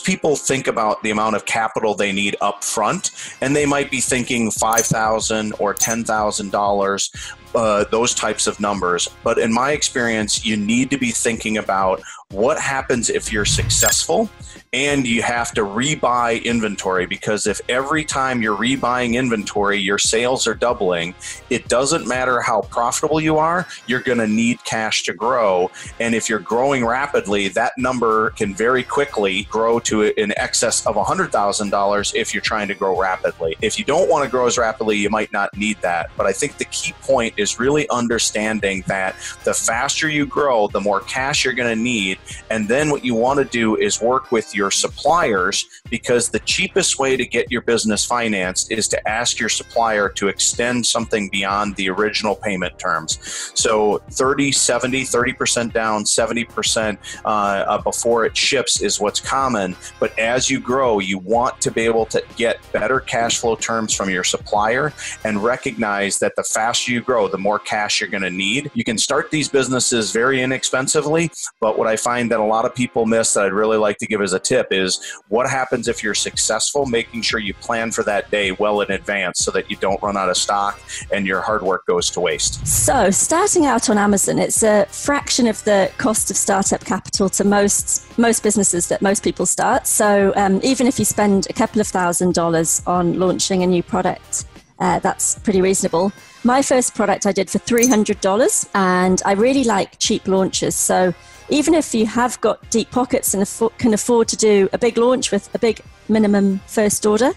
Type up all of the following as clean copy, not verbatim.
people think about the amount of capital they need up front, and they might be thinking $5,000 or $10,000, those types of numbers. But in my experience, you need to be thinking about what happens if you're successful and you have to rebuy inventory, because if every time you're rebuying inventory, your sales are doubling, it doesn't matter how profitable you are, you're going to need cash to grow. And if you're growing rapidly, that number can very quickly grow to in excess of $100,000 if you're trying to grow rapidly. If you don't want to grow as rapidly, you might not need that. But I think the key point is really understanding that the faster you grow, the more cash you're going to need. And then what you want to do is work with your suppliers, because the cheapest way to get your business financed is to ask your supplier to extend something beyond the original payment terms. So 30% down, 70% before it ships is what's common. But as you grow, you want to be able to get better cash flow terms from your supplier, and recognize that the faster you grow, the more cash you're going to need. You can start these businesses very inexpensively, but what I find that a lot of people miss that I'd really like to give as a tip is what happens if you're successful, making sure you plan for that day well in advance so that you don't run out of stock and your hard work goes to waste. So starting out on Amazon, it's a fraction of the cost of startup capital to most businesses that most people start. So even if you spend a couple of $1,000s on launching a new product, that's pretty reasonable. My first product I did for $300, and I really like cheap launches. So even if you have got deep pockets and can afford to do a big launch with a big minimum first order,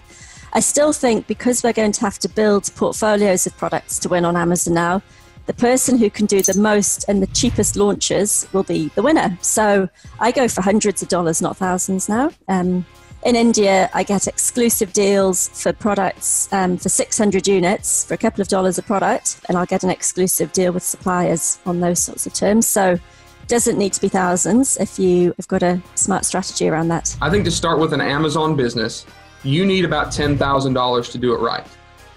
I still think, because we're going to have to build portfolios of products to win on Amazon now, the person who can do the most and the cheapest launches will be the winner. So I go for hundreds of dollars, not thousands now. In India, I get exclusive deals for products for 600 units for a couple of dollars a product, and I'll get an exclusive deal with suppliers on those sorts of terms. So doesn't need to be thousands if you have got a smart strategy around that. I think to start with an Amazon business, you need about $10,000 to do it right.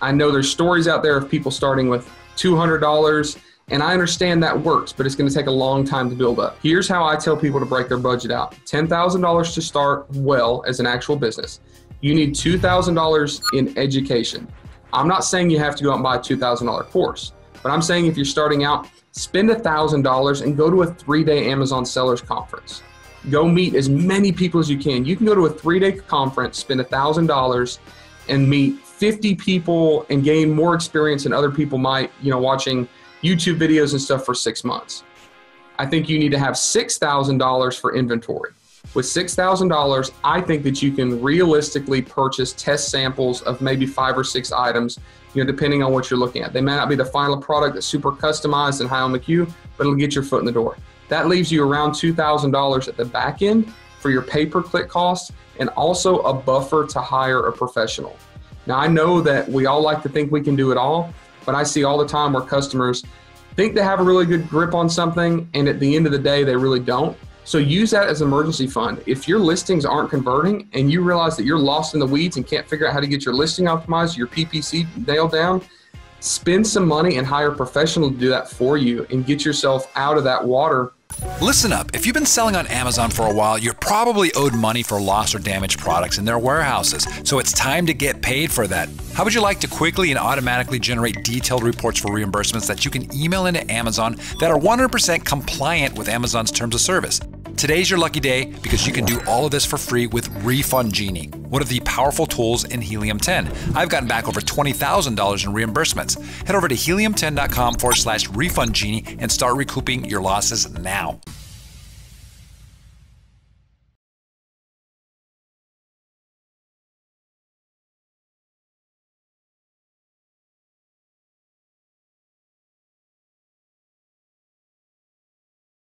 I know there's stories out there of people starting with $200, and I understand that works, but it's going to take a long time to build up. Here's how I tell people to break their budget out. $10,000 to start well as an actual business. You need $2,000 in education. I'm not saying you have to go out and buy a $2,000 course, but I'm saying if you're starting out, spend $1,000 and go to a 3-day Amazon Sellers Conference. Go meet as many people as you can. You can go to a 3-day conference, spend $1,000 and meet 50 people and gain more experience than other people might, watching YouTube videos and stuff for 6 months. I think you need to have $6,000 for inventory. With $6,000, I think that you can realistically purchase test samples of maybe 5 or 6 items, depending on what you're looking at. They may not be the final product that's super customized and high on the queue, but it'll get your foot in the door. That leaves you around $2,000 at the back end for your pay-per-click costs, and also a buffer to hire a professional. Now, I know that we all like to think we can do it all, but I see all the time where customers think they have a really good grip on something, and at the end of the day, they really don't. So use that as an emergency fund. If your listings aren't converting and you realize that you're lost in the weeds and can't figure out how to get your listing optimized, your PPC nailed down, spend some money and hire a professional to do that for you and get yourself out of that water. Listen up. If you've been selling on Amazon for a while, you're probably owed money for lost or damaged products in their warehouses. So it's time to get paid for that. How would you like to quickly and automatically generate detailed reports for reimbursements that you can email into Amazon that are 100% compliant with Amazon's terms of service? Today's your lucky day because you can do all of this for free with Refund Genie, one of the powerful tools in Helium 10. I've gotten back over $20,000 in reimbursements. Head over to helium10.com/Refund Genie and start recouping your losses now.